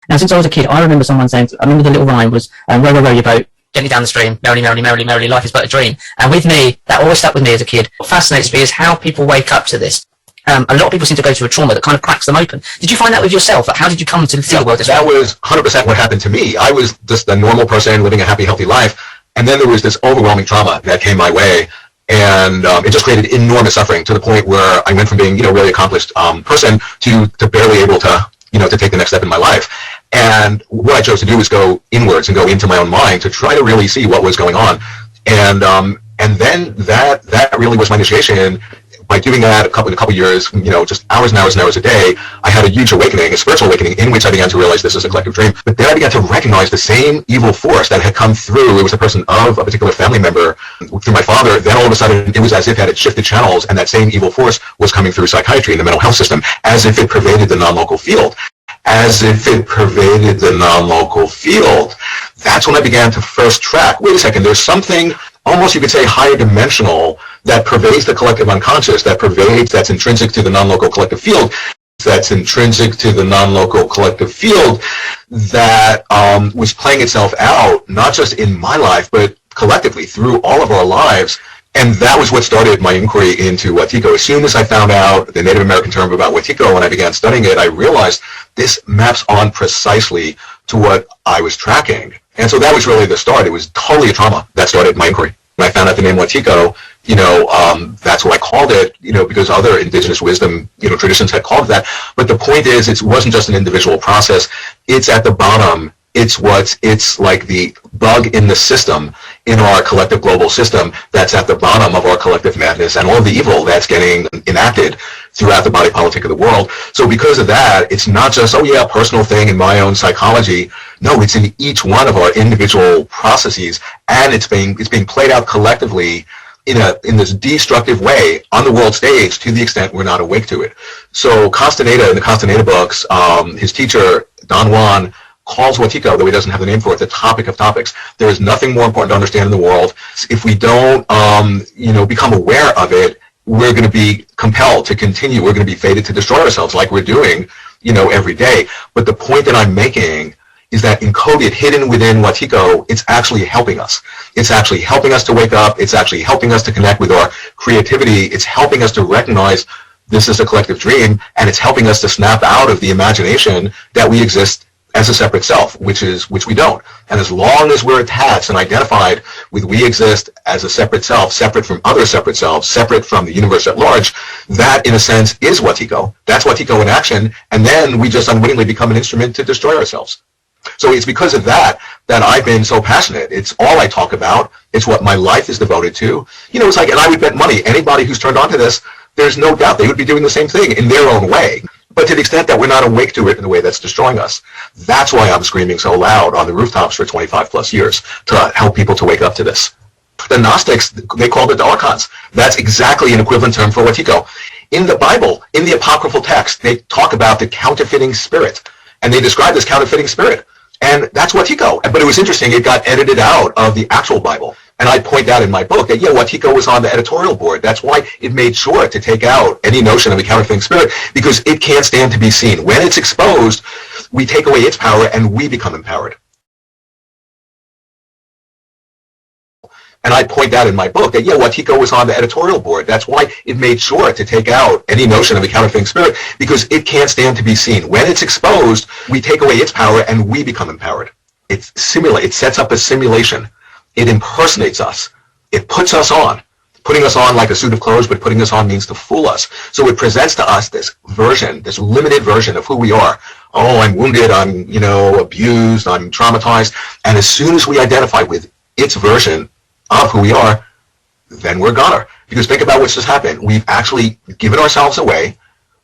Now, since I was a kid, I remember someone saying, I remember the little rhyme was, row your boat, gently down the stream, merrily, merrily, merrily, merrily, life is but a dream. And with me, that always stuck with me as a kid. What fascinates me is how people wake up to this. A lot of people seem to go through a trauma that kind of cracks them open. Did you find that with yourself? How did you come to see the world this way? That was 100% what happened to me. I was just a normal person living a happy, healthy life. And then there was this overwhelming trauma that came my way. And it just created enormous suffering to the point where I went from being, really accomplished person to barely able to, to take the next step in my life. And what I chose to do was go inwards and go into my own mind to try to really see what was going on. And then that really was my initiation. By doing that in a couple years, just hours and hours and hours a day, I had a huge awakening, a spiritual awakening, in which I began to realize this is a collective dream. But then I began to recognize the same evil force that had come through. It was a person of a particular family member through my father. Then all of a sudden, it was as if it had shifted channels, and that same evil force was coming through psychiatry and the mental health system, as if it pervaded the non-local field. As if it pervaded the non-local field. That's when I began to first track, wait a second, there's something almost, you could say, higher dimensional that pervades the collective unconscious, that's intrinsic to the non-local collective field, that was playing itself out, not just in my life, but collectively through all of our lives. And that was what started my inquiry into Wetiko. As soon as I found out the Native American term about Wetiko and I began studying it, I realized this maps on precisely to what I was tracking. And so that was really the start. It was totally a trauma that started my inquiry. When I found out the name Wetiko, that's what I called it, because other indigenous wisdom, traditions had called it that. But the point is, it wasn't just an individual process. It's at the bottom. It's like the bug in the system, in our collective global system, that's at the bottom of our collective madness and all the evil that's getting enacted throughout the body politic of the world. So because of that, it's not just, a personal thing in my own psychology. No, it's in each one of our individual processes, and it's being played out collectively in this destructive way on the world stage to the extent we're not awake to it. So Castaneda, in the Castaneda books, his teacher, Don Juan, calls Wetiko, though he doesn't have the name for it, the topic of topics. There is nothing more important to understand in the world. If we don't, become aware of it, we're going to be compelled to continue. We're going to be fated to destroy ourselves like we're doing, every day. But the point that I'm making is that encoded, hidden within Wetiko, it's actually helping us. It's actually helping us to wake up. It's actually helping us to connect with our creativity. It's helping us to recognize this is a collective dream, and it's helping us to snap out of the imagination that we exist as a separate self, which we don't. And as long as we're attached and identified with we exist as a separate self, separate from other separate selves, separate from the universe at large, that in a sense is Wetiko. That's Wetiko in action, and then we just unwittingly become an instrument to destroy ourselves. So it's because of that I've been so passionate. It's all I talk about. It's what my life is devoted to. It's like, and I would bet money, anybody who's turned on to this, there's no doubt they would be doing the same thing in their own way. But to the extent that we're not awake to it in the way that's destroying us, that's why I'm screaming so loud on the rooftops for 25 plus years to help people to wake up to this. The Gnostics, they called it the archons. That's exactly an equivalent term for Wetiko. In the Bible, in the apocryphal text, they talk about the counterfeiting spirit, and they describe this counterfeiting spirit. And that's Wetiko. But it was interesting, it got edited out of the actual Bible. And I point out in my book that, Wetiko was on the editorial board. That's why it made sure to take out any notion of a counterfeiting spirit, because it can't stand to be seen. When it's exposed, we take away its power and we become empowered. And I point out in my book that, Wetiko was on the editorial board. That's why it made sure to take out any notion of a counterfeiting spirit, because it can't stand to be seen. When it's exposed, we take away its power and we become empowered. It sets up a simulation. It impersonates us. It puts us on. Putting us on like a suit of clothes, but putting us on means to fool us. So it presents to us this version, this limited version of who we are. Oh, I'm wounded, I'm, abused, I'm traumatized. And as soon as we identify with its version of who we are, then we're goner. Because think about what's just happened. We've actually given ourselves away.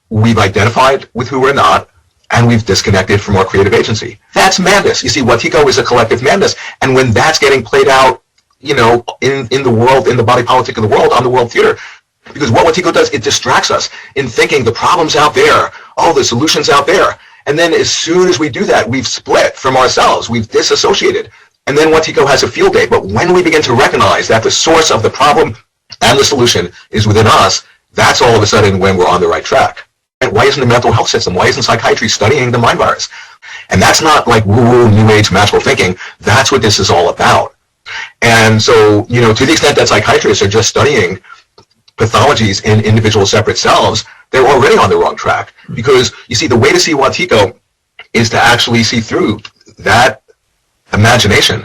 We've identified with who we're not. And we've disconnected from our creative agency. That's madness. You see, Wetiko is a collective madness. And when that's getting played out, in the world, in the body politic of the world, on the world theater, because what Wetiko does, it distracts us in thinking the problem's out there, the solution's out there. And then as soon as we do that, we've split from ourselves. We've disassociated. And then Wetiko has a field day. But when we begin to recognize that the source of the problem and the solution is within us, that's all of a sudden when we're on the right track. Why isn't the mental health system, why isn't psychiatry studying the mind virus? And that's not like woo-woo, new age, magical thinking. That's what this is all about. And so, to the extent that psychiatrists are just studying pathologies in individual separate selves, they're already on the wrong track. Because, you see, the way to see Wetiko is to actually see through that imagination.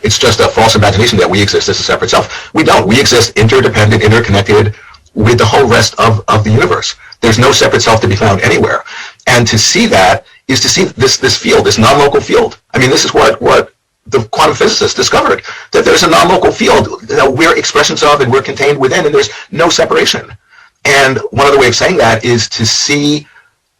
It's just a false imagination that we exist as a separate self. We don't. We exist interdependent, interconnected with the whole rest of the universe. There's no separate self to be found anywhere. And to see that is to see this field, this non-local field. I mean, this is what the quantum physicists discovered, that there's a non-local field that we're expressions of and we're contained within, and there's no separation. And one other way of saying that is to see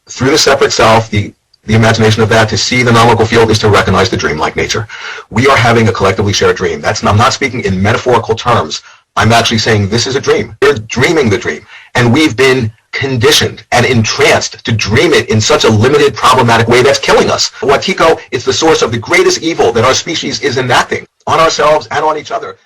through the separate self, the imagination of that, to see the non-local field is to recognize the dream-like nature. We are having a collectively shared dream. I'm not speaking in metaphorical terms. I'm actually saying this is a dream. We're dreaming the dream. And we've been conditioned and entranced to dream it in such a limited, problematic way that's killing us. Wetiko is the source of the greatest evil that our species is enacting on ourselves and on each other.